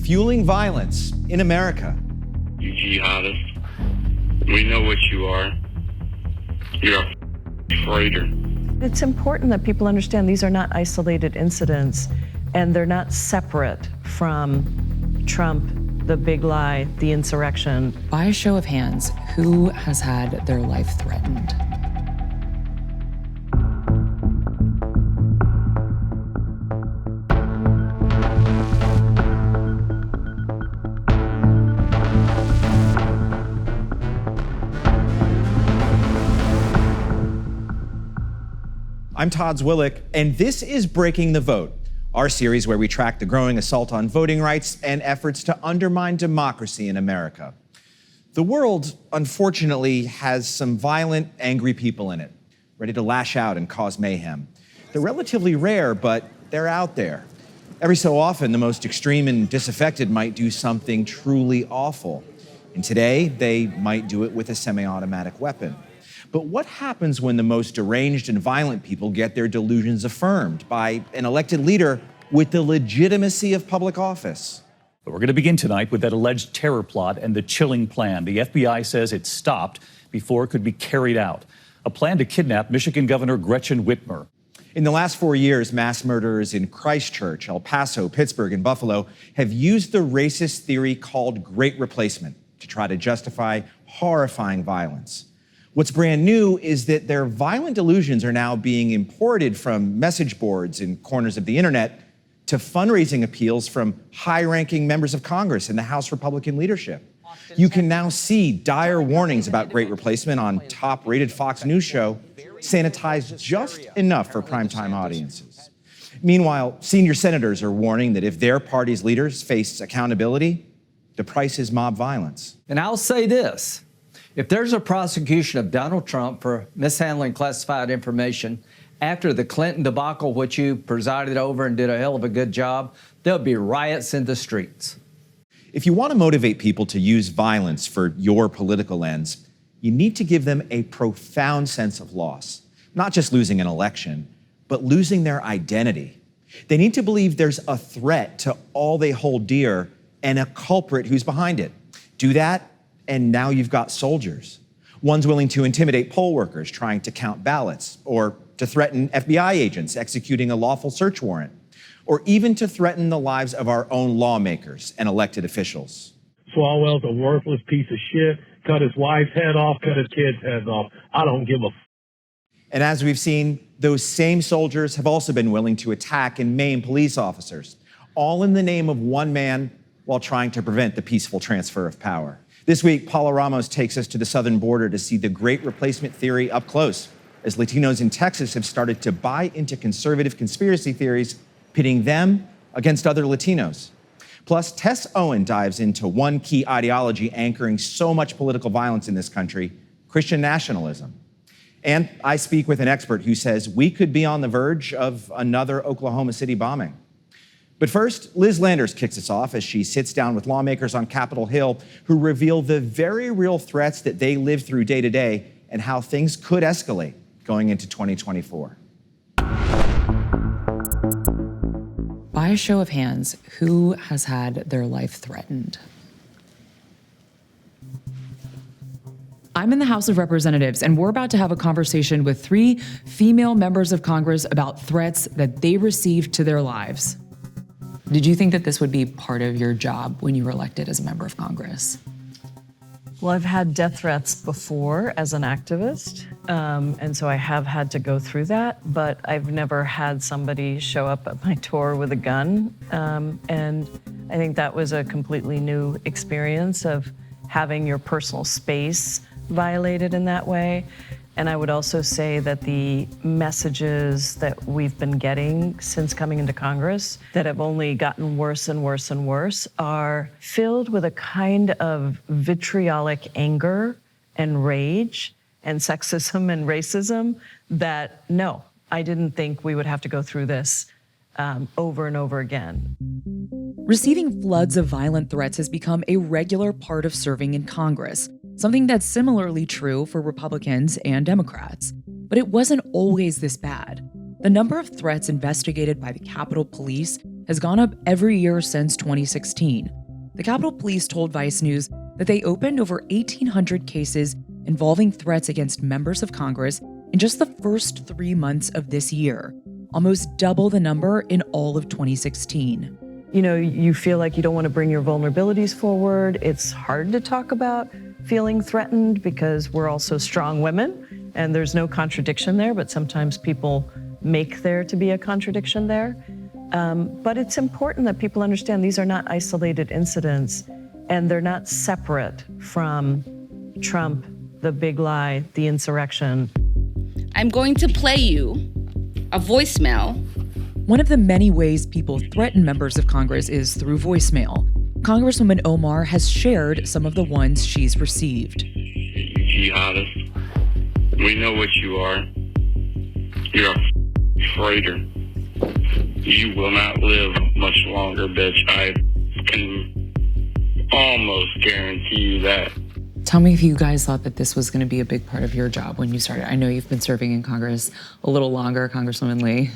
fueling violence in America. You jihadist, we know what you are. You're a traitor. It's important that people understand these are not isolated incidents, and they're not separate from Trump, the big lie, the insurrection. By a show of hands, who has had their life threatened? I'm Todd Zwillich, and this is Breaking the Vote, our series where we track the growing assault on voting rights and efforts to undermine democracy in America. The world, unfortunately, has some violent, angry people in it, ready to lash out and cause mayhem. They're relatively rare, but they're out there. Every so often, the most extreme and disaffected might do something truly awful. And today, they might do it with a semi-automatic weapon. But what happens when the most deranged and violent people get their delusions affirmed by an elected leader with the legitimacy of public office? But we're going to begin tonight with that alleged terror plot and the chilling plan. The FBI says it stopped before it could be carried out. A plan to kidnap Michigan Governor Gretchen Whitmer. In the last 4 years, mass murderers in Christchurch, El Paso, Pittsburgh, and Buffalo have used the racist theory called Great Replacement to try to justify horrifying violence. What's brand new is that their violent delusions are now being imported from message boards in corners of the internet to fundraising appeals from high-ranking members of Congress and the House Republican leadership. You can now see dire warnings about Great Replacement on top-rated Fox News show, sanitized just enough for primetime audiences. Meanwhile, senior senators are warning that if their party's leaders face accountability, the price is mob violence. And I'll say this. If there's a prosecution of Donald Trump for mishandling classified information after the Clinton debacle, which you presided over and did a hell of a good job, there'll be riots in the streets. If you want to motivate people to use violence for your political ends, you need to give them a profound sense of loss. Not just losing an election, but losing their identity. They need to believe there's a threat to all they hold dear and a culprit who's behind it. Do that, and now you've got soldiers. One's willing to intimidate poll workers trying to count ballots, or to threaten FBI agents executing a lawful search warrant, or even to threaten the lives of our own lawmakers and elected officials. Swalwell's a worthless piece of shit. Cut his wife's head off, cut his kids' heads off. I don't give a f. And as we've seen, those same soldiers have also been willing to attack and maim police officers, all in the name of one man while trying to prevent the peaceful transfer of power. This week, Paula Ramos takes us to the southern border to see the Great Replacement theory up close, as Latinos in Texas have started to buy into conservative conspiracy theories, pitting them against other Latinos. Plus, Tess Owen dives into one key ideology anchoring so much political violence in this country, Christian nationalism. And I speak with an expert who says we could be on the verge of another Oklahoma City bombing. But first, Liz Landers kicks us off as she sits down with lawmakers on Capitol Hill who reveal the very real threats that they live through day to day and how things could escalate going into 2024. By a show of hands, who has had their life threatened? I'm in the House of Representatives, and we're about to have a conversation with 3 female members of Congress about threats that they received to their lives. Did you think that this would be part of your job when you were elected as a member of Congress? Well, I've had death threats before as an activist, and so I have had to go through that, but I've never had somebody show up at my door with a gun, and I think that was a completely new experience of having your personal space violated in that way. And I would also say that the messages that we've been getting since coming into Congress that have only gotten worse and worse and worse are filled with a kind of vitriolic anger and rage and sexism and racism that, no, I didn't think we would have to go through this over and over again. Receiving floods of violent threats has become a regular part of serving in Congress, something that's similarly true for Republicans and Democrats. But it wasn't always this bad. The number of threats investigated by the Capitol Police has gone up every year since 2016. The Capitol Police told Vice News that they opened over 1,800 cases involving threats against members of Congress in just the first 3 months of this year, almost double the number in all of 2016. You know, you feel like you don't want to bring your vulnerabilities forward. It's hard to talk about feeling threatened because we're also strong women, and there's no contradiction there, but sometimes people make there to be a contradiction there. But it's important that people understand these are not isolated incidents, and they're not separate from Trump, the big lie, the insurrection. I'm going to play you a voicemail. One of the many ways people threaten members of Congress is through voicemail. Congresswoman Omar has shared some of the ones she's received. You jihadist. We know what you are. You're a traitor. You will not live much longer, bitch. I can almost guarantee you that. Tell me if you guys thought that this was going to be a big part of your job when you started. I know you've been serving in Congress a little longer, Congresswoman Lee.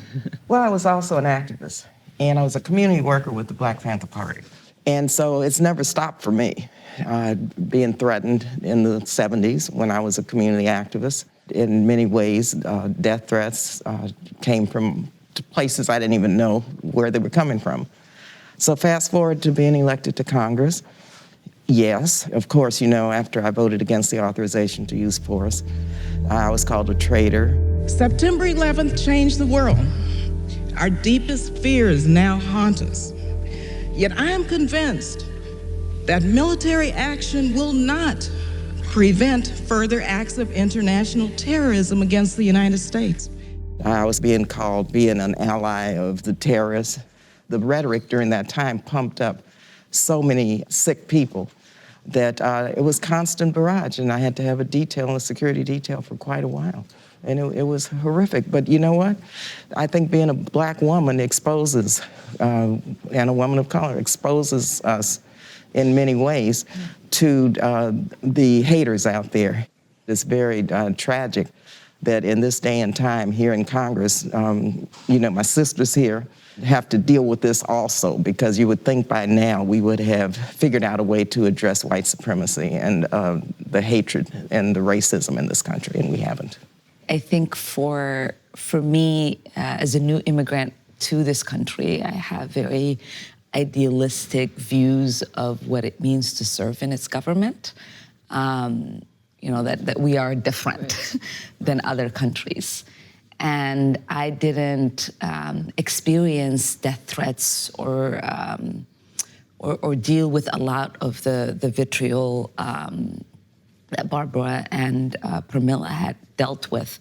Well, I was also an activist, and I was a community worker with the Black Panther Party. And so it's never stopped for me, being threatened in the 70s when I was a community activist. In many ways, death threats came from places I didn't even know where they were coming from. So fast forward to being elected to Congress. Yes, of course, you know, after I voted against the authorization to use force, I was called a traitor. September 11th changed the world. Our deepest fears now haunt us. Yet I am convinced that military action will not prevent further acts of international terrorism against the United States. I was being called being an ally of the terrorists. The rhetoric during that time pumped up so many sick people that it was constant barrage, and I had to have a security detail for quite a while. And it was horrific. But you know what? I think being a Black woman exposes, and a woman of color exposes us in many ways to the haters out there. It's very tragic that in this day and time here in Congress, you know, my sisters here have to deal with this also, because you would think by now we would have figured out a way to address white supremacy and the hatred and the racism in this country, and we haven't. I think for me, as a new immigrant to this country, I have very idealistic views of what it means to serve in its government. You know, that we are different than other countries. And I didn't experience death threats or deal with a lot of the vitriol that Barbara and Pramila had dealt with.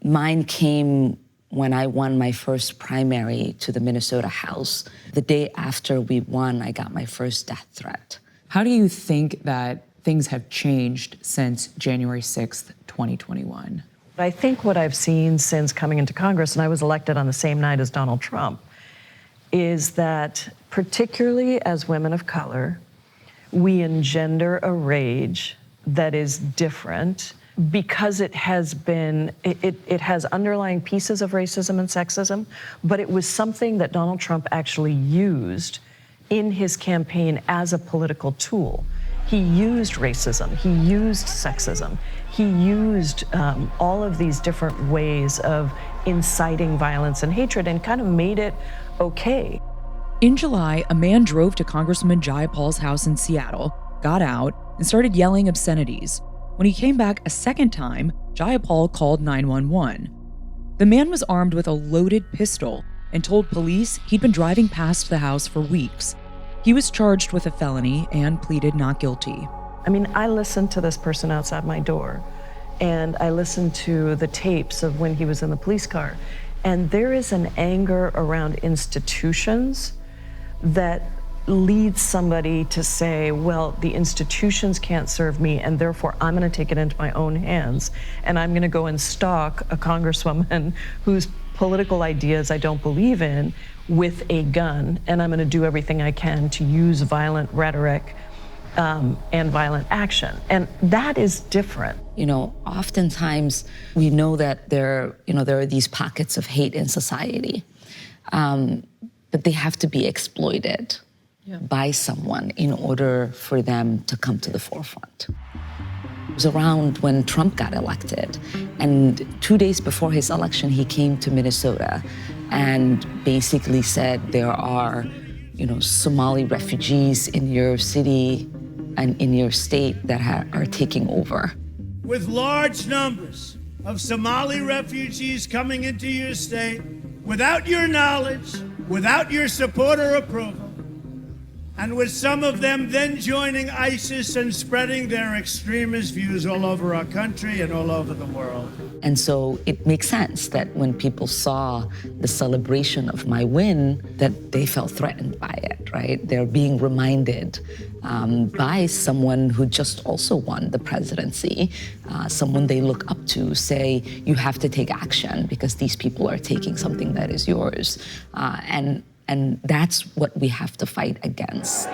Mine came when I won my first primary to the Minnesota House. The day after we won, I got my first death threat. How do you think that things have changed since January 6th, 2021? I think what I've seen since coming into Congress, and I was elected on the same night as Donald Trump, is that particularly as women of color, we engender a rage that is different because it has underlying pieces of racism and sexism, but it was something that Donald Trump actually used in his campaign as a political tool. He used racism, he used sexism, he used all of these different ways of inciting violence and hatred and kind of made it okay. In July, a man drove to Congresswoman Jayapal's house in Seattle, got out, and started yelling obscenities. When he came back a second time, Jayapal called 911. The man was armed with a loaded pistol and told police he'd been driving past the house for weeks. He was charged with a felony and pleaded not guilty. I mean, I listened to this person outside my door, and I listened to the tapes of when he was in the police car. And there is an anger around institutions that leads somebody to say, well, the institutions can't serve me, and therefore I'm going to take it into my own hands, and I'm going to go and stalk a congresswoman whose political ideas I don't believe in with a gun, and I'm going to do everything I can to use violent rhetoric and violent action. And that is different. You know, oftentimes we know that there are these pockets of hate in society. But but they have to be exploited by someone in order for them to come to the forefront. It was around when Trump got elected, and 2 days before his election, he came to Minnesota and basically said there are, Somali refugees in your city and in your state that are taking over. With large numbers of Somali refugees coming into your state, without your knowledge, without your support or approval, and with some of them then joining ISIS and spreading their extremist views all over our country and all over the world. And so it makes sense that when people saw the celebration of my win, that they felt threatened by it, right? They're being reminded by someone who just also won the presidency, someone they look up to, say, you have to take action because these people are taking something that is yours. And that's what we have to fight against.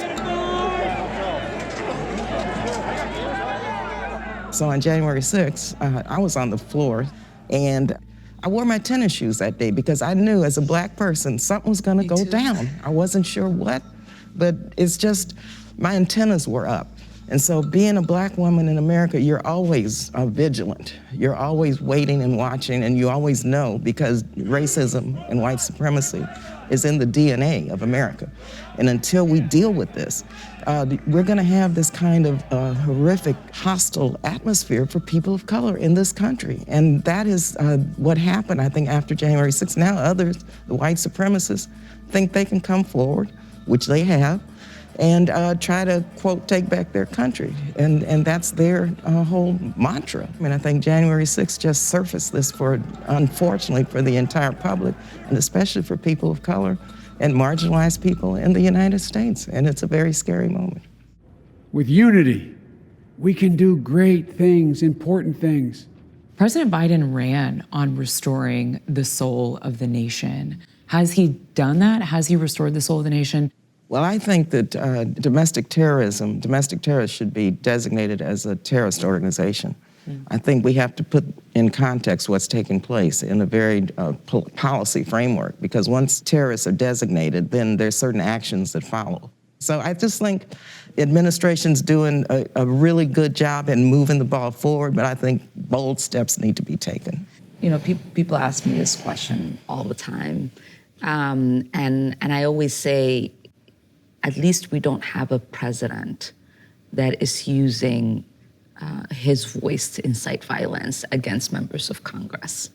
So on January 6th, I was on the floor, and I wore my tennis shoes that day because I knew as a Black person, something was gonna go down. I wasn't sure what, but it's just, my antennas were up. And so being a Black woman in America, you're always vigilant. You're always waiting and watching, and you always know because racism and white supremacy is in the DNA of America. And until we deal with this, we're gonna have this kind of horrific, hostile atmosphere for people of color in this country. And that is what happened, I think, after January 6th. Now others, the white supremacists, think they can come forward, which they have, and try to, quote, take back their country. And that's their whole mantra. I mean, I think January 6th just surfaced this unfortunately, for the entire public, and especially for people of color and marginalized people in the United States. And it's a very scary moment. With unity, we can do great things, important things. President Biden ran on restoring the soul of the nation. Has he done that? Has he restored the soul of the nation? Well, I think that domestic terrorists should be designated as a terrorist organization. I think we have to put in context what's taking place in a very policy framework, because once terrorists are designated, then there's certain actions that follow. So I just think the administration's doing a really good job in moving the ball forward, but I think bold steps need to be taken. People ask me this question all the time, and I always say, at least we don't have a president that is using his voice to incite violence against members of Congress.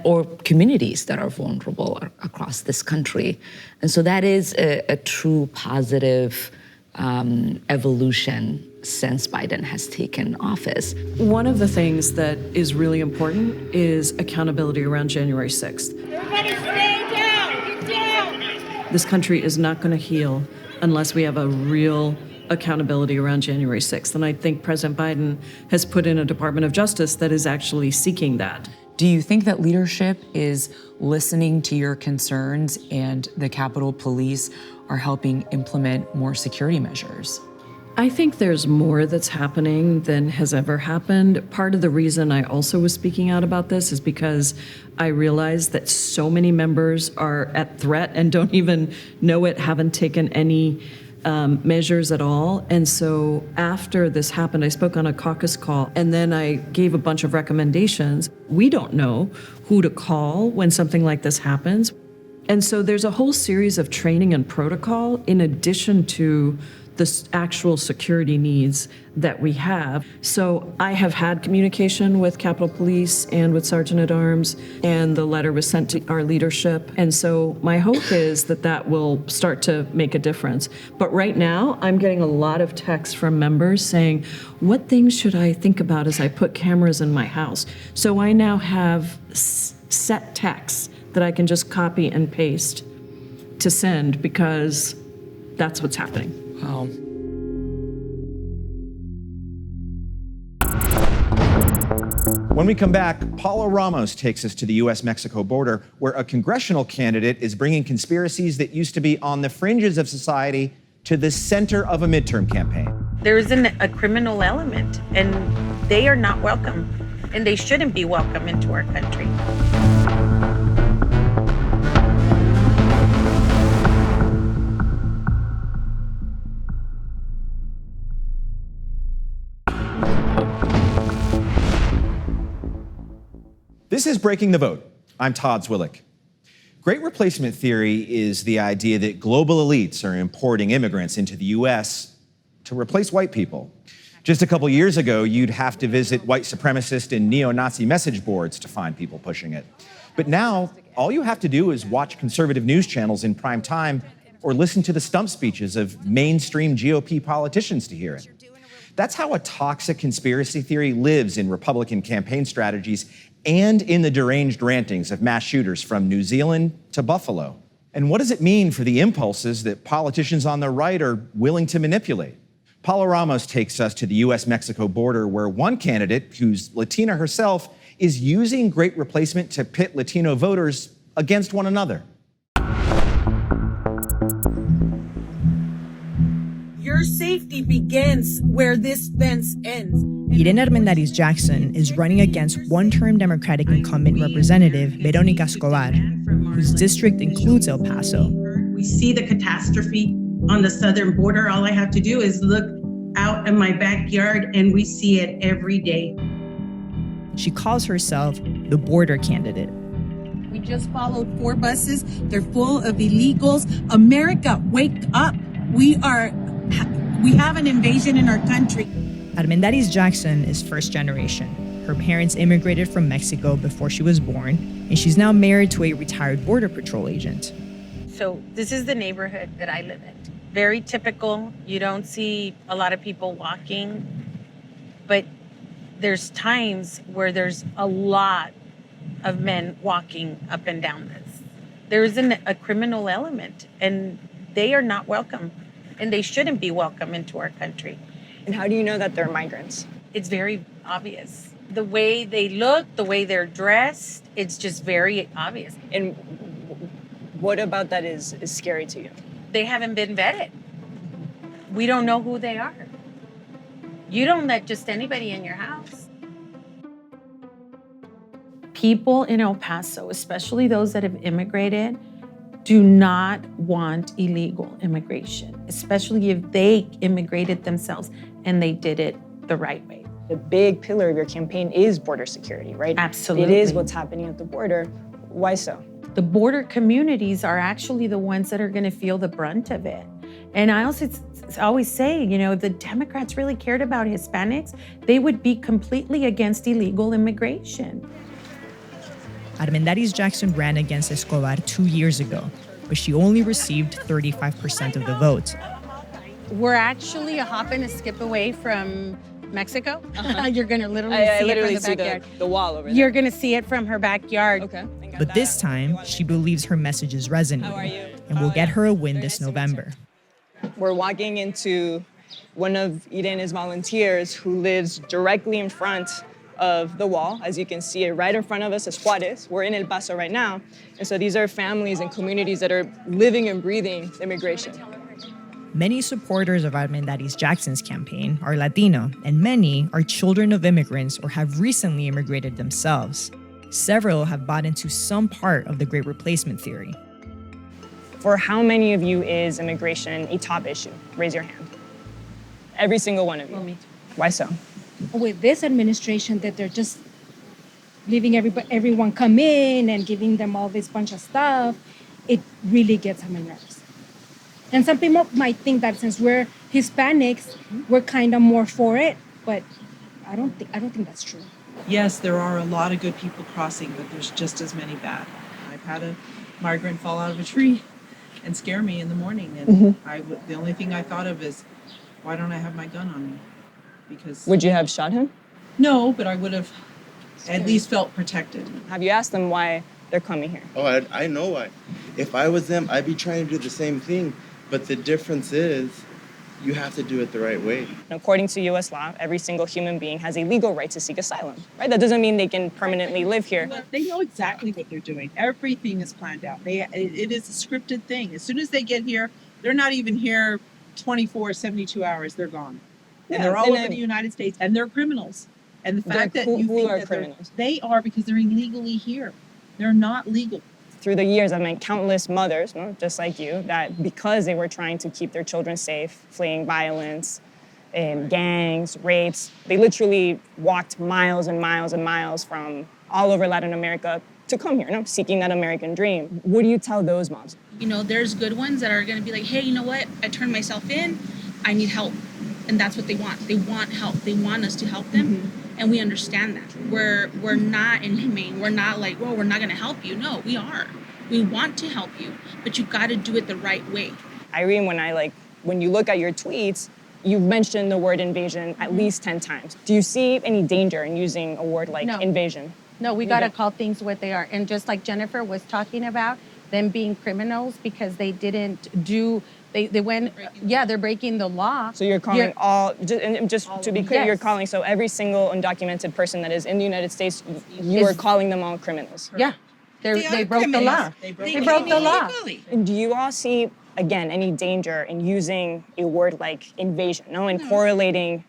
Or communities that are vulnerable across this country. And so that is a true positive evolution since Biden has taken office. One of the things that is really important is accountability around January 6th. Everybody stay down, get down. This country is not going to heal unless we have a real accountability around January 6th. And I think President Biden has put in a Department of Justice that is actually seeking that. Do you think that leadership is listening to your concerns and the Capitol Police are helping implement more security measures? I think there's more that's happening than has ever happened. Part of the reason I also was speaking out about this is because I realized that so many members are at threat and don't even know it, haven't taken any measures at all. And so after this happened, I spoke on a caucus call, and then I gave a bunch of recommendations. We don't know who to call when something like this happens. And so there's a whole series of training and protocol in addition to the actual security needs that we have. So I have had communication with Capitol Police and with Sergeant at Arms, and the letter was sent to our leadership. And so my hope is that that will start to make a difference. But right now, I'm getting a lot of texts from members saying, what things should I think about as I put cameras in my house? So I now have set texts that I can just copy and paste to send, because that's what's happening. Wow. When we come back, Paula Ramos takes us to the U.S. Mexico border, where a congressional candidate is bringing conspiracies that used to be on the fringes of society to the center of a midterm campaign. There is a criminal element, and they are not welcome, and they shouldn't be welcome into our country. This is Breaking the Vote. I'm Todd Zwillich. Great replacement theory is the idea that global elites are importing immigrants into the U.S. to replace white people. Just a couple years ago, you'd have to visit white supremacist and neo-Nazi message boards to find people pushing it. But now, all you have to do is watch conservative news channels in prime time or listen to the stump speeches of mainstream GOP politicians to hear it. That's how a toxic conspiracy theory lives in Republican campaign strategies and in the deranged rantings of mass shooters from New Zealand to Buffalo. And what does it mean for the impulses that politicians on the right are willing to manipulate? Paula Ramos takes us to the U.S. Mexico border, where one candidate, who's Latina herself, is using great replacement to pit Latino voters against one another. Your safety begins where this fence ends. Irene Armendariz Jackson is running against one-term Democratic incumbent Representative Veronica Escobar, whose district includes El Paso. We see the catastrophe on the southern border. All I have to do is look out in my backyard and we see it every day. She calls herself the border candidate. We just followed 4 buses. They're full of illegals. America, wake up. We have an invasion in our country. Armendariz Jackson is first generation. Her parents immigrated from Mexico before she was born, and she's now married to a retired Border Patrol agent. So this is the neighborhood that I live in. Very typical. You don't see a lot of people walking, but there's times where there's a lot of men walking up and down this. There is a criminal element, and they are not welcome, and they shouldn't be welcome into our country. And how do you know that they're migrants? It's very obvious. The way they look, the way they're dressed, it's just very obvious. And what about that is scary to you? They haven't been vetted. We don't know who they are. You don't let just anybody in your house. People in El Paso, especially those that have immigrated, do not want illegal immigration, especially if they immigrated themselves and they did it the right way. The big pillar of your campaign is border security, right? Absolutely. It is what's happening at the border. Why so? The border communities are actually the ones that are going to feel the brunt of it. And I also always say, if the Democrats really cared about Hispanics, they would be completely against illegal immigration. Armendariz Jackson ran against Escobar 2 years ago, but she only received 35% of the vote. We're actually a hop and a skip away from Mexico. You're gonna literally I see literally it from the backyard. the wall over there. You're gonna see it from her backyard. Okay. But this time, she believes her messages resonate and will get her a win this November. We're walking into one of Irene's volunteers who lives directly in front of the wall. As you can see it right in front of us is Juarez. We're in El Paso right now. And so these are families and communities that are living and breathing immigration. Many supporters of Armendariz Jackson's campaign are Latino, and many are children of immigrants or have recently immigrated themselves. Several have bought into some part of the Great Replacement theory. For how many of you is immigration a top issue? Raise your hand. Every single one of you. Well, me too. Why so? With this administration, that they're just leaving everyone come in and giving them all this bunch of stuff, it really gets on my nerves. And some people might think that since we're Hispanics, we're kind of more for it, but I don't think that's true. Yes, there are a lot of good people crossing, but there's just as many bad. I've had a migrant fall out of a tree and scare me in the morning, and the only thing I thought of is, why don't I have my gun on me? Because would you have shot him? No, but I would have at least felt protected. Have you asked them why they're coming here? Oh, I know why. If I was them, I'd be trying to do the same thing. But the difference is, you have to do it the right way. According to U.S. law, every single human being has a legal right to seek asylum, right? That doesn't mean they can permanently live here. Well, they know exactly what they're doing. Everything is planned out. It is a scripted thing. As soon as they get here, they're not even here 24, 72 hours, they're gone. And they're all over the United States, and they're criminals. And the fact that you think that criminals? They are because they're illegally here. They're not legal. Through the years, I've met countless mothers, just like you, that because they were trying to keep their children safe, fleeing violence, gangs, rapes, they literally walked miles and miles and miles from all over Latin America to come here, seeking that American dream. What do you tell those moms? You know, there's good ones that are going to be like, hey, you know what? I turned myself in. I need help. And that's what they want. They want help. They want us to help them. Mm-hmm. And we understand that. We're not inhumane. We're not like, well, we're not going to help you. No, we are. We want to help you, but you got to do it the right way. Irene, when you look at your tweets, you've mentioned the word invasion at least 10 times. Do you see any danger in using a word like invasion? No, we got to call things what they are. And just like Jennifer was talking about, them being criminals because they didn't do, they went, they're breaking the law. So you're calling just to be clear, you're calling, so every single undocumented person that is in the United States, you are calling them all criminals. Yeah, they broke the law. They broke the law. Do you all see, again, any danger in using a word like invasion, and correlating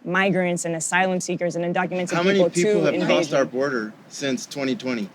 migrants and asylum seekers and undocumented people to invasion? How many people have crossed our border since 2020?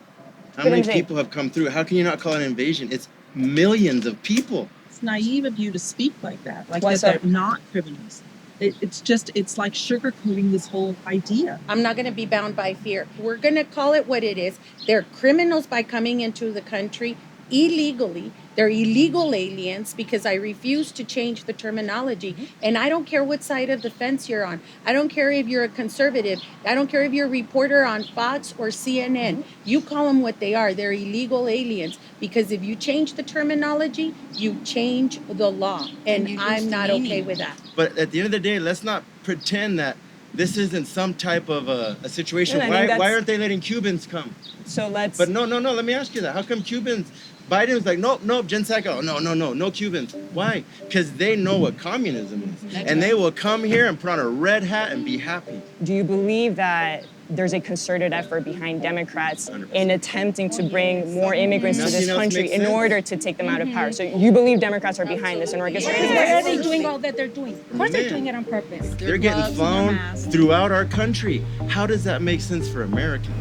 How many people have come through? How can you not call it an invasion? It's millions of people. It's naive of you to speak like that, like that they're not criminals. It's like sugarcoating this whole idea. I'm not going to be bound by fear. We're going to call it what it is. They're criminals by coming into the country illegally. They're illegal aliens because I refuse to change the terminology. And I don't care what side of the fence you're on. I don't care if you're a conservative. I don't care if you're a reporter on Fox or CNN. You call them what they are. They're illegal aliens because if you change the terminology, you change the law. And I'm not okay with that. But at the end of the day, let's not pretend that this isn't some type of a situation. Why aren't they letting Cubans come? But no, let me ask you that. How come Cubans... Biden's like, nope, Jen Sacco, no Cubans. Why? Because they know what communism is. And they will come here and put on a red hat and be happy. Do you believe that there's a concerted effort behind Democrats 100%. In attempting to bring more immigrants to this country in order to take them out of power? So you believe Democrats are behind this and orchestrating this? Why are they doing all that they're doing? Of course they're doing it on purpose. They're getting flown throughout our country. How does that make sense for Americans?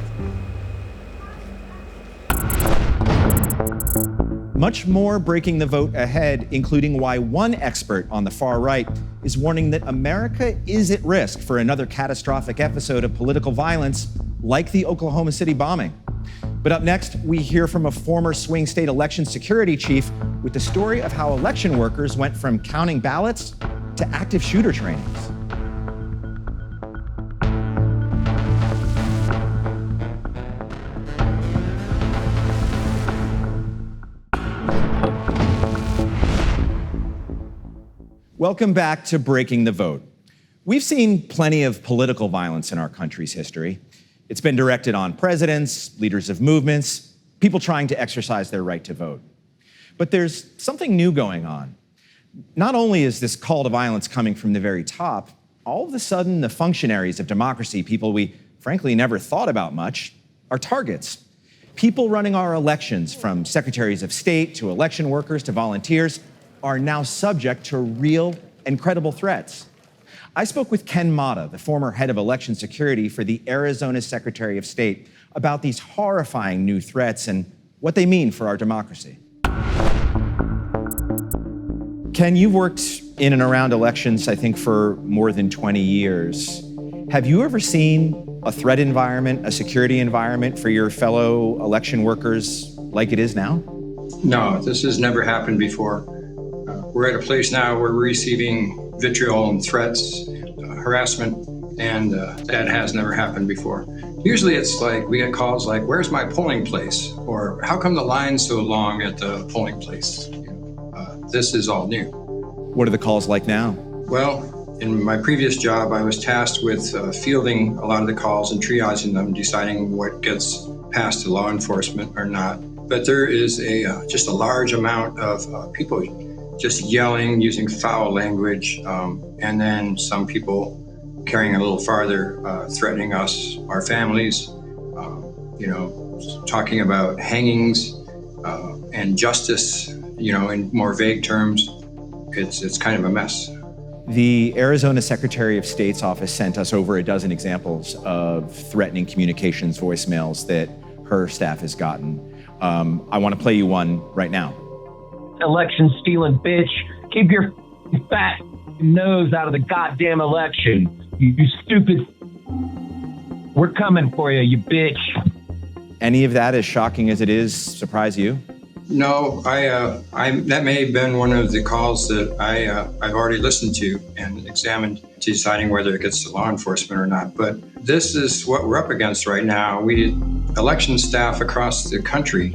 Much more breaking the vote ahead, including why one expert on the far right is warning that America is at risk for another catastrophic episode of political violence like the Oklahoma City bombing. But up next, we hear from a former swing state election security chief with the story of how election workers went from counting ballots to active shooter trainings. Welcome back to Breaking the Vote. We've seen plenty of political violence in our country's history. It's been directed on presidents, leaders of movements, people trying to exercise their right to vote. But there's something new going on. Not only is this call to violence coming from the very top, all of a sudden the functionaries of democracy, people we frankly never thought about much, are targets. People running our elections, from secretaries of state to election workers to volunteers, are now subject to real and credible threats. I spoke with Ken Mata, the former head of election security for the Arizona Secretary of State, about these horrifying new threats and what they mean for our democracy. Ken, you've worked in and around elections, I think, for more than 20 years. Have you ever seen a threat environment, a security environment for your fellow election workers like it is now? No, this has never happened before. We're at a place now where we're receiving vitriol and threats, harassment, and that has never happened before. Usually it's like, we get calls like, where's my polling place? Or how come the line's so long at the polling place? This is all new. What are the calls like now? Well, in my previous job, I was tasked with fielding a lot of the calls and triaging them, deciding what gets passed to law enforcement or not. But there is just a large amount of people just yelling, using foul language, and then some people carrying a little farther, threatening us, our families, talking about hangings and justice, in more vague terms. It's kind of a mess. The Arizona Secretary of State's office sent us over a dozen examples of threatening communications voicemails that her staff has gotten. I want to play you one right now. Election stealing bitch. Keep your fat nose out of the goddamn election. You stupid. We're coming for you, you bitch. any of that, as shocking as it is, surprise you? No, that may have been one of the calls that I've already listened to and examined to deciding whether it gets to law enforcement or not. But this is what we're up against right now. Election staff across the country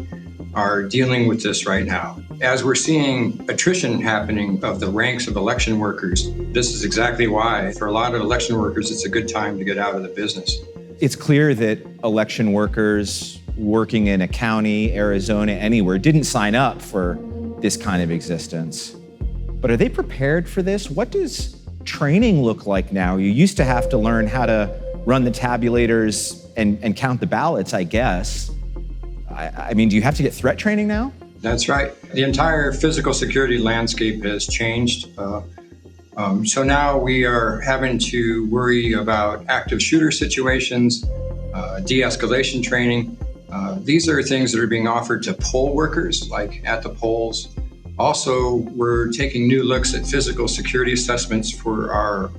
are dealing with this right now. As we're seeing attrition happening of the ranks of election workers, this is exactly why, for a lot of election workers, it's a good time to get out of the business. It's clear that election workers working in a county, Arizona, anywhere, didn't sign up for this kind of existence. But are they prepared for this? What does training look like now? You used to have to learn how to run the tabulators and count the ballots, I guess. I mean, do you have to get threat training now? That's right. The entire physical security landscape has changed. So now we are having to worry about active shooter situations, de-escalation training. These are things that are being offered to poll workers, like at the polls. Also, we're taking new looks at physical security assessments for our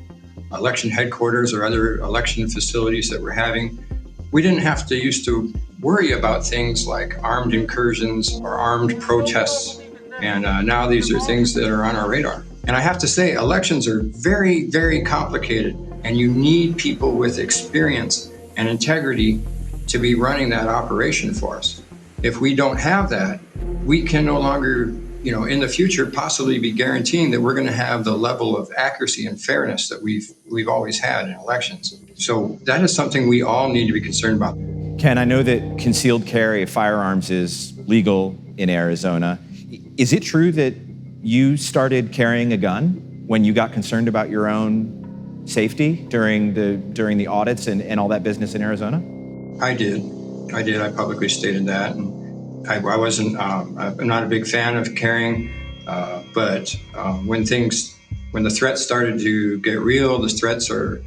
election headquarters or other election facilities that we're having. We didn't have to used to worry about things like armed incursions or armed protests. And now these are things that are on our radar. And I have to say, elections are very, very complicated, and you need people with experience and integrity to be running that operation for us. If we don't have that, we can no longer, in the future, possibly be guaranteeing that we're going to have the level of accuracy and fairness that we've always had in elections. So that is something we all need to be concerned about. Ken, I know that concealed carry of firearms is legal in Arizona. Is it true that you started carrying a gun when you got concerned about your own safety during the audits and all that business in Arizona? I did. I publicly stated that. And I wasn't, I'm not a big fan of carrying, but when the threats started to get real, the threats are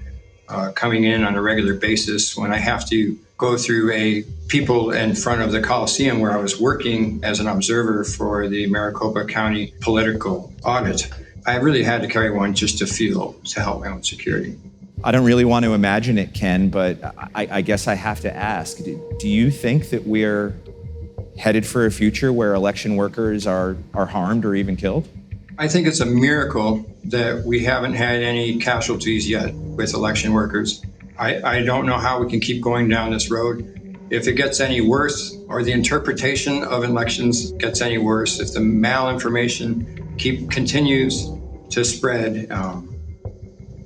coming in on a regular basis. When I have to go through people in front of the Coliseum where I was working as an observer for the Maricopa County political audit, I really had to carry one just to help my own security. I don't really want to imagine it, Ken, but I guess I have to ask, do you think that we're headed for a future where election workers are harmed or even killed? I think it's a miracle that we haven't had any casualties yet with election workers. I don't know how we can keep going down this road. If it gets any worse, or the interpretation of elections gets any worse, if the malinformation continues to spread,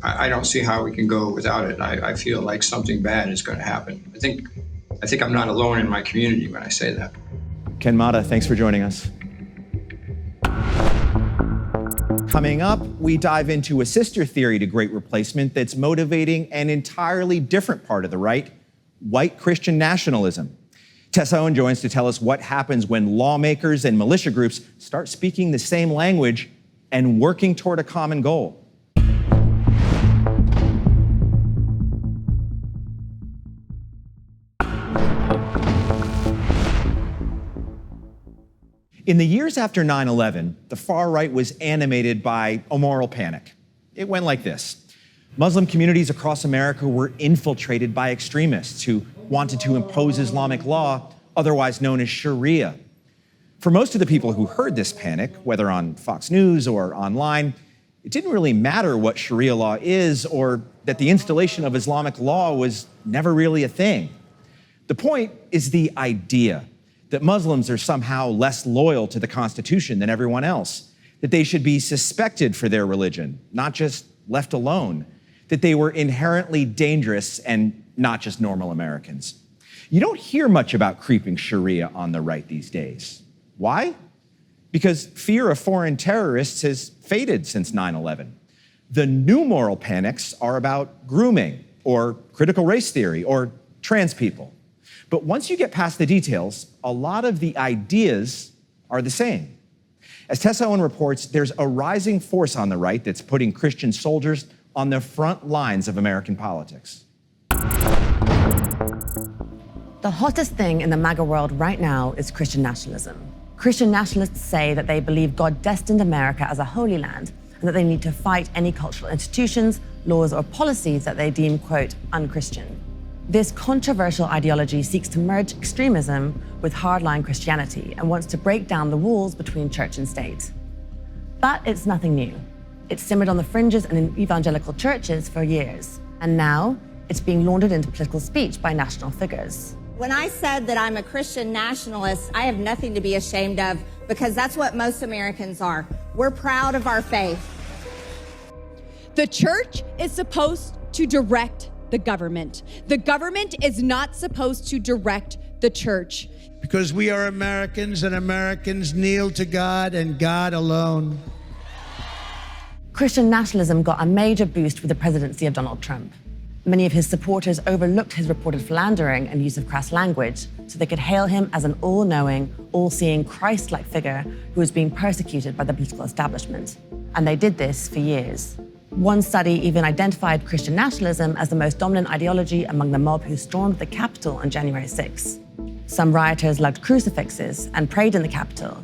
I don't see how we can go without it. I feel like something bad is going to happen. I think I'm not alone in my community when I say that. Ken Mata, thanks for joining us. Coming up, we dive into a sister theory to Great Replacement that's motivating an entirely different part of the right, white Christian nationalism. Tessa Owen joins to tell us what happens when lawmakers and militia groups start speaking the same language and working toward a common goal. In the years after 9/11, the far right was animated by a moral panic. It went like this. Muslim communities across America were infiltrated by extremists who wanted to impose Islamic law, otherwise known as Sharia. For most of the people who heard this panic, whether on Fox News or online, it didn't really matter what Sharia law is or that the installation of Islamic law was never really a thing. The point is the idea that Muslims are somehow less loyal to the Constitution than everyone else, that they should be suspected for their religion, not just left alone, that they were inherently dangerous and not just normal Americans. You don't hear much about creeping Sharia on the right these days. Why? Because fear of foreign terrorists has faded since 9/11. The new moral panics are about grooming or critical race theory or trans people. But once you get past the details, a lot of the ideas are the same. As Tessa Owen reports, there's a rising force on the right that's putting Christian soldiers on the front lines of American politics. The hottest thing in the MAGA world right now is Christian nationalism. Christian nationalists say that they believe God destined America as a holy land and that they need to fight any cultural institutions, laws, or policies that they deem, quote, un-Christian. This controversial ideology seeks to merge extremism with hardline Christianity and wants to break down the walls between church and state. But it's nothing new. It's simmered on the fringes and in evangelical churches for years. And now it's being laundered into political speech by national figures. When I said that I'm a Christian nationalist, I have nothing to be ashamed of because that's what most Americans are. We're proud of our faith. The church is supposed to direct the government. The government is not supposed to direct the church. Because we are Americans and Americans kneel to God and God alone. Christian nationalism got a major boost with the presidency of Donald Trump. Many of his supporters overlooked his reported philandering and use of crass language, so they could hail him as an all-knowing, all-seeing, Christ-like figure who was being persecuted by the political establishment. And they did this for years. One study even identified Christian nationalism as the most dominant ideology among the mob who stormed the Capitol on January 6. Some rioters lugged crucifixes and prayed in the Capitol.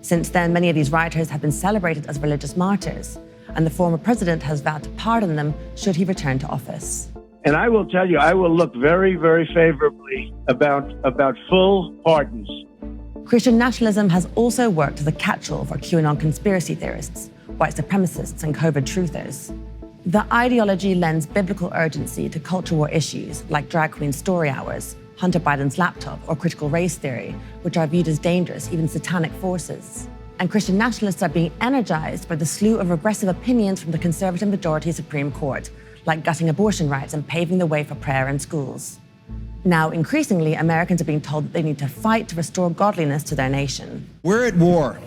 Since then, many of these rioters have been celebrated as religious martyrs, and the former president has vowed to pardon them should he return to office. And I will tell you, I will look very, very favorably about full pardons. Christian nationalism has also worked as a catch-all for QAnon conspiracy theorists, white supremacists, and COVID truthers. The ideology lends biblical urgency to culture war issues like drag queen story hours, Hunter Biden's laptop, or critical race theory, which are viewed as dangerous, even satanic forces. And Christian nationalists are being energized by the slew of regressive opinions from the conservative majority Supreme Court, like gutting abortion rights and paving the way for prayer in schools. Now, increasingly, Americans are being told that they need to fight to restore godliness to their nation. We're at war.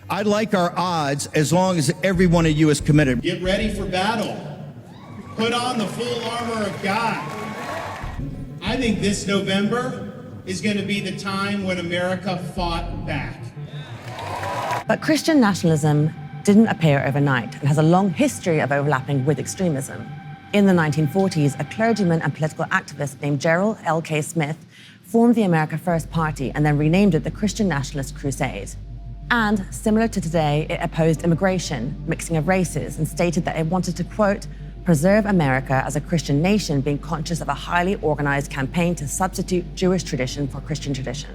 I like our odds as long as every one of you is committed. Get ready for battle. Put on the full armor of God. I think this November is going to be the time when America fought back. But Christian nationalism didn't appear overnight and has a long history of overlapping with extremism. In the 1940s, a clergyman and political activist named Gerald L.K. Smith formed the America First Party and then renamed it the Christian Nationalist Crusade. And, similar to today, it opposed immigration, mixing of races, and stated that it wanted to, quote, preserve America as a Christian nation, being conscious of a highly organized campaign to substitute Jewish tradition for Christian tradition.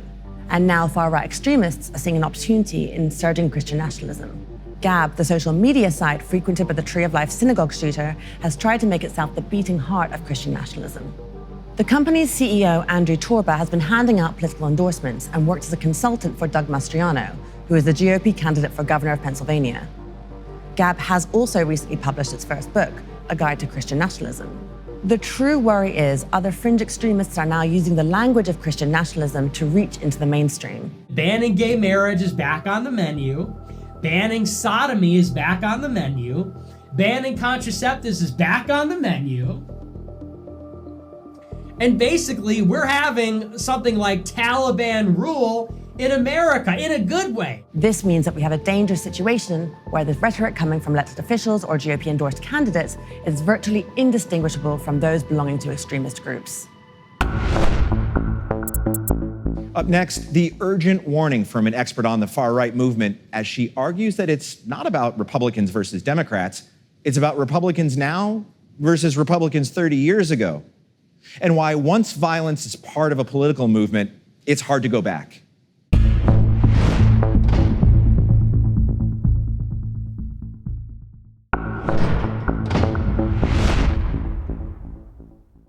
And now far-right extremists are seeing an opportunity in surging Christian nationalism. Gab, the social media site frequented by the Tree of Life synagogue shooter, has tried to make itself the beating heart of Christian nationalism. The company's CEO, Andrew Torba, has been handing out political endorsements and worked as a consultant for Doug Mastriano, who is the GOP candidate for governor of Pennsylvania. Gab has also recently published its first book, A Guide to Christian Nationalism. The true worry is other fringe extremists are now using the language of Christian nationalism to reach into the mainstream. Banning gay marriage is back on the menu. Banning sodomy is back on the menu. Banning contraceptives is back on the menu. And basically, we're having something like Taliban rule in America, in a good way. This means that we have a dangerous situation where the rhetoric coming from elected officials or GOP-endorsed candidates is virtually indistinguishable from those belonging to extremist groups. Up next, the urgent warning from an expert on the far-right movement as she argues that it's not about Republicans versus Democrats, it's about Republicans now versus Republicans 30 years ago. And why once violence is part of a political movement, it's hard to go back.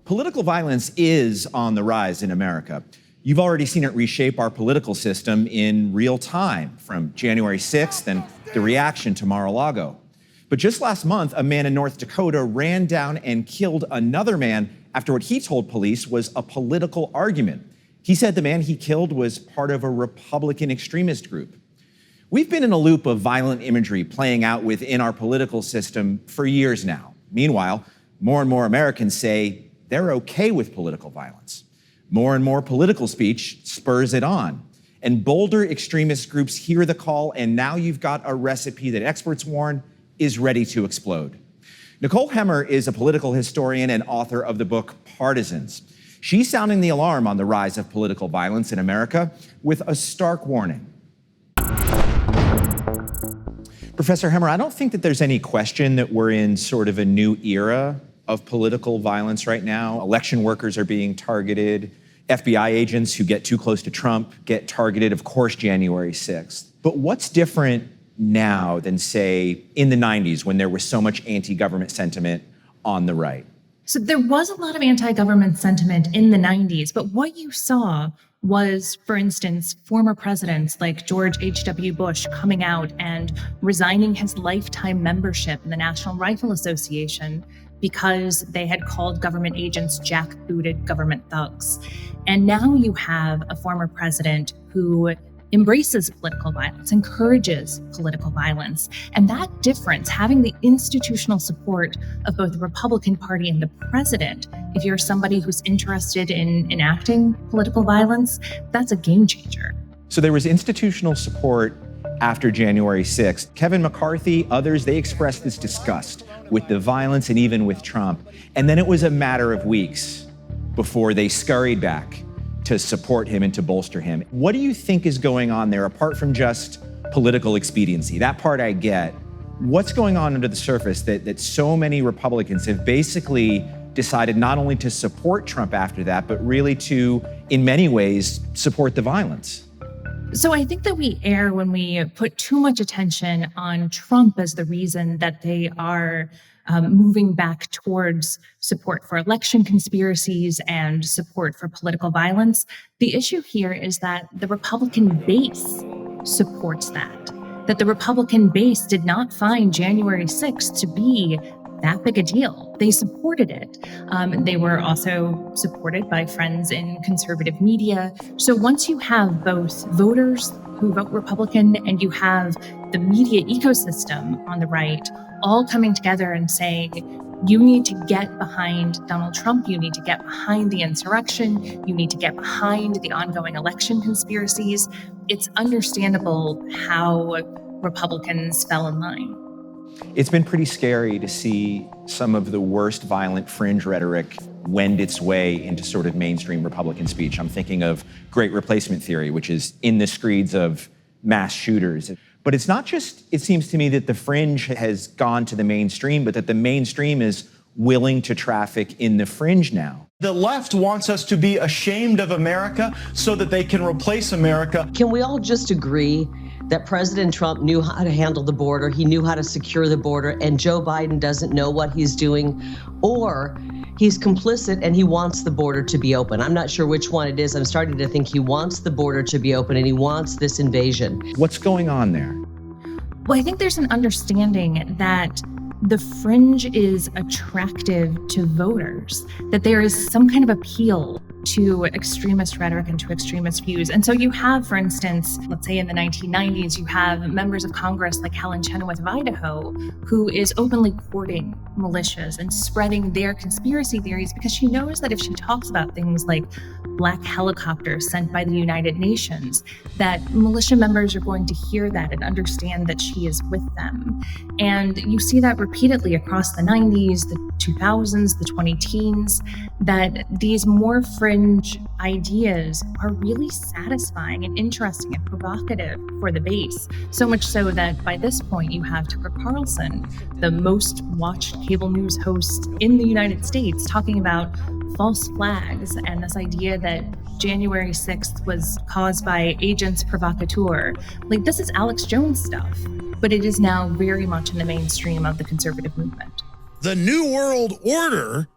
Political violence is on the rise in America. You've already seen it reshape our political system in real time, from January 6th and the reaction to Mar-a-Lago. But just last month, a man in North Dakota ran down and killed another man after what he told police was a political argument. He said the man he killed was part of a Republican extremist group. We've been in a loop of violent imagery playing out within our political system for years now. Meanwhile, more and more Americans say they're okay with political violence. More and more political speech spurs it on. And bolder extremist groups hear the call, and now you've got a recipe that experts warn is ready to explode. Nicole Hemmer is a political historian and author of the book Partisans. She's sounding the alarm on the rise of political violence in America with a stark warning. Professor Hemmer, I don't think that there's any question that we're in sort of a new era of political violence right now. Election workers are being targeted. FBI agents who get too close to Trump get targeted, of course, January 6th. But what's different now than, say, in the 90s when there was so much anti-government sentiment on the right? So there was a lot of anti-government sentiment in the 90s, but what you saw was, for instance, former presidents like George H.W. Bush coming out and resigning his lifetime membership in the National Rifle Association because they had called government agents jackbooted government thugs. And now you have a former president who embraces political violence, encourages political violence. And that difference, having the institutional support of both the Republican Party and the president, if you're somebody who's interested in enacting political violence, that's a game changer. So there was institutional support after January 6th. Kevin McCarthy, others, they expressed this disgust with the violence and even with Trump. And then it was a matter of weeks before they scurried back to support him and to bolster him. What do you think is going on there, apart from just political expediency? That part I get. What's going on under the surface that so many Republicans have basically decided not only to support Trump after that, but really to, in many ways, support the violence? So I think that we err when we put too much attention on Trump as the reason that they are moving back towards support for election conspiracies and support for political violence. The issue here is that the Republican base supports that the Republican base did not find January 6th to be that big a deal. They supported it. They were also supported by friends in conservative media. So once you have both voters who vote Republican and you have the media ecosystem on the right all coming together and saying, you need to get behind Donald Trump, you need to get behind the insurrection, you need to get behind the ongoing election conspiracies, it's understandable how Republicans fell in line. It's been pretty scary to see some of the worst violent fringe rhetoric wend its way into sort of mainstream Republican speech. I'm thinking of Great Replacement Theory, which is in the screeds of mass shooters. But it's not just, it seems to me, that the fringe has gone to the mainstream, but that the mainstream is willing to traffic in the fringe now. The left wants us to be ashamed of America so that they can replace America. Can we all just agree that President Trump knew how to handle the border, he knew how to secure the border, and Joe Biden doesn't know what he's doing, or he's complicit and he wants the border to be open? I'm not sure which one it is. I'm starting to think he wants the border to be open and he wants this invasion. What's going on there? Well, I think there's an understanding that the fringe is attractive to voters, that there is some kind of appeal to extremist rhetoric and to extremist views. And so you have, for instance, let's say in the 1990s, you have members of Congress like Helen Chenoweth of Idaho, who is openly courting militias and spreading their conspiracy theories because she knows that if she talks about things like black helicopters sent by the United Nations, that militia members are going to hear that and understand that she is with them. And you see that repeatedly across the 90s, the 2000s, the 2010s, that these more fringe ideas are really satisfying and interesting and provocative for the base. So much so that by this point you have Tucker Carlson, the most watched cable news host in the United States, talking about false flags and this idea that January 6th was caused by agents provocateur. Like, this is Alex Jones stuff, but it is now very much in the mainstream of the conservative movement. The New World Order,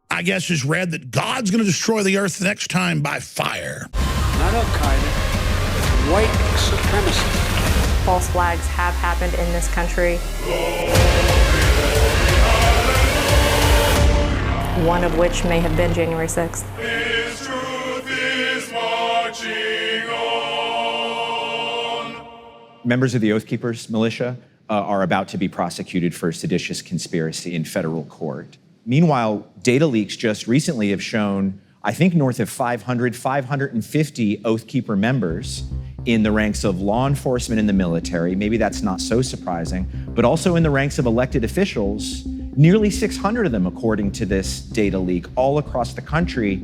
I guess, has read that God's going to destroy the earth the next time by fire. Not Al-Qaeda, white supremacy. False flags have happened in this country. One of which may have been January 6th. His truth is marching on. Members of the Oath Keepers militia are about to be prosecuted for seditious conspiracy in federal court. Meanwhile, data leaks just recently have shown, I think, north of 550 Oath Keeper members in the ranks of law enforcement and the military. Maybe that's not so surprising, but also in the ranks of elected officials, nearly 600 of them, according to this data leak, all across the country.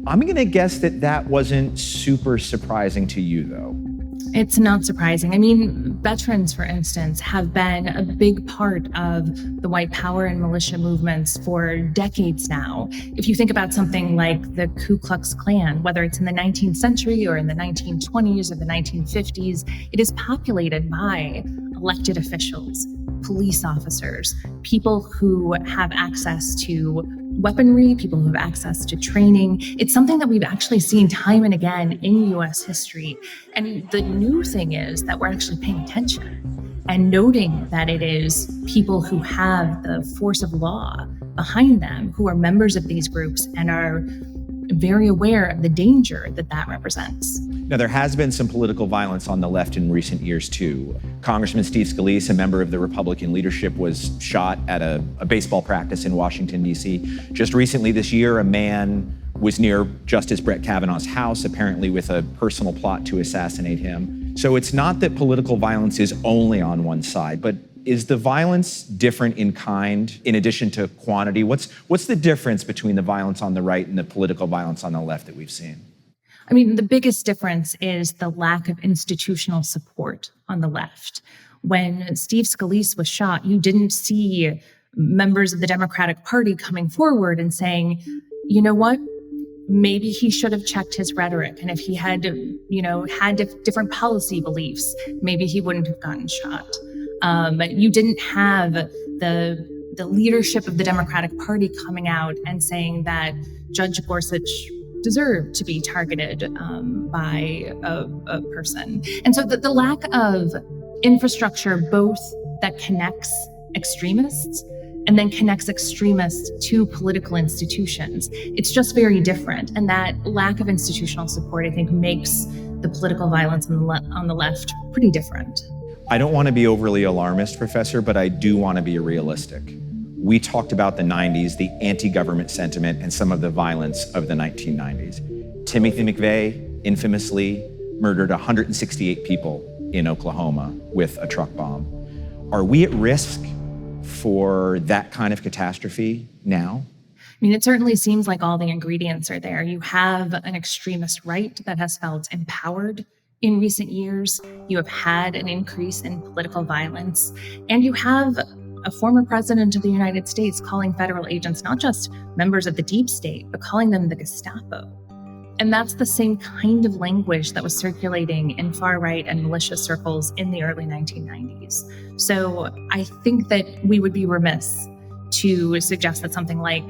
I'm gonna guess that that wasn't super surprising to you, though. It's not surprising. I mean, veterans, for instance, have been a big part of the white power and militia movements for decades now. If you think about something like the Ku Klux Klan, whether it's in the 19th century or in the 1920s or the 1950s, it is populated by elected officials, police officers, people who have access to weaponry, people who have access to training. It's something that we've actually seen time and again in U.S. history. And the new thing is that we're actually paying attention and noting that it is people who have the force of law behind them, who are members of these groups and are very aware of the danger that that represents. Now, there has been some political violence on the left in recent years, too. Congressman Steve Scalise, a member of the Republican leadership, was shot at a baseball practice in Washington, D.C. Just recently this year, a man was near Justice Brett Kavanaugh's house, apparently with a personal plot to assassinate him. So it's not that political violence is only on one side, but is the violence different in kind in addition to quantity? What's the difference between the violence on the right and the political violence on the left that we've seen? I mean, the biggest difference is the lack of institutional support on the left. When Steve Scalise was shot, you didn't see members of the Democratic Party coming forward and saying, you know what, maybe he should have checked his rhetoric. And if he had, different policy beliefs, maybe he wouldn't have gotten shot. You didn't have the leadership of the Democratic Party coming out and saying that Judge Gorsuch deserved to be targeted by a person. And so the lack of infrastructure, both that connects extremists and then connects extremists to political institutions, it's just very different. And that lack of institutional support, I think, makes the political violence on the left pretty different. I don't want to be overly alarmist, Professor, but I do want to be realistic. We talked about the 90s, the anti-government sentiment, and some of the violence of the 1990s. Timothy McVeigh infamously murdered 168 people in Oklahoma with a truck bomb. Are we at risk for that kind of catastrophe now? I mean, it certainly seems like all the ingredients are there. You have an extremist right that has felt empowered in recent years. You have had an increase in political violence, and you have a former president of the United States calling federal agents not just members of the deep state, but calling them the Gestapo. And that's the same kind of language that was circulating in far-right and militia circles in the early 1990s. So I think that we would be remiss to suggest that something like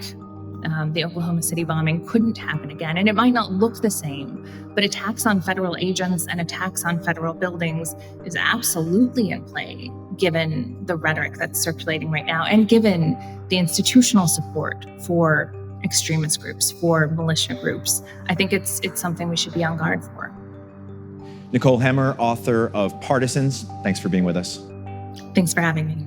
the Oklahoma City bombing couldn't happen again. And it might not look the same, but attacks on federal agents and attacks on federal buildings is absolutely in play, given the rhetoric that's circulating right now and given the institutional support for extremist groups, for militia groups. I think it's something we should be on guard for. Nicole Hemmer, author of Partisans, thanks for being with us. Thanks for having me.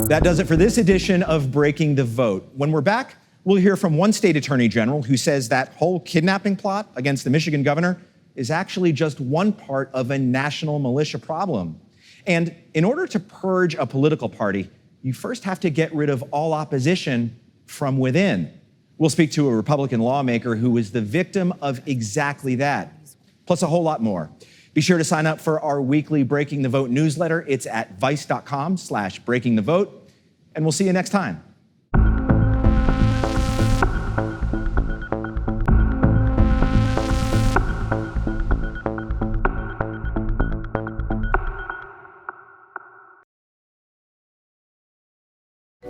That does it for this edition of Breaking the Vote. When we're back, we'll hear from one state attorney general who says that whole kidnapping plot against the Michigan governor is actually just one part of a national militia problem. And in order to purge a political party, you first have to get rid of all opposition from within. We'll speak to a Republican lawmaker who was the victim of exactly that, plus a whole lot more. Be sure to sign up for our weekly Breaking the Vote newsletter. It's at vice.com/breakingthevote, and we'll see you next time.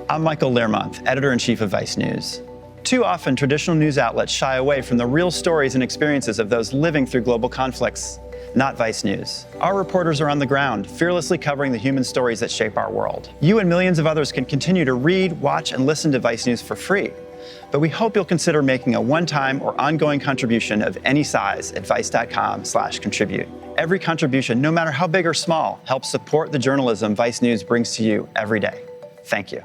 I'm Michael Learmonth, editor-in-chief of Vice News. Too often, traditional news outlets shy away from the real stories and experiences of those living through global conflicts. Not Vice News. Our reporters are on the ground, fearlessly covering the human stories that shape our world. You and millions of others can continue to read, watch, and listen to Vice News for free. But we hope you'll consider making a one-time or ongoing contribution of any size at vice.com/contribute. Every contribution, no matter how big or small, helps support the journalism Vice News brings to you every day. Thank you.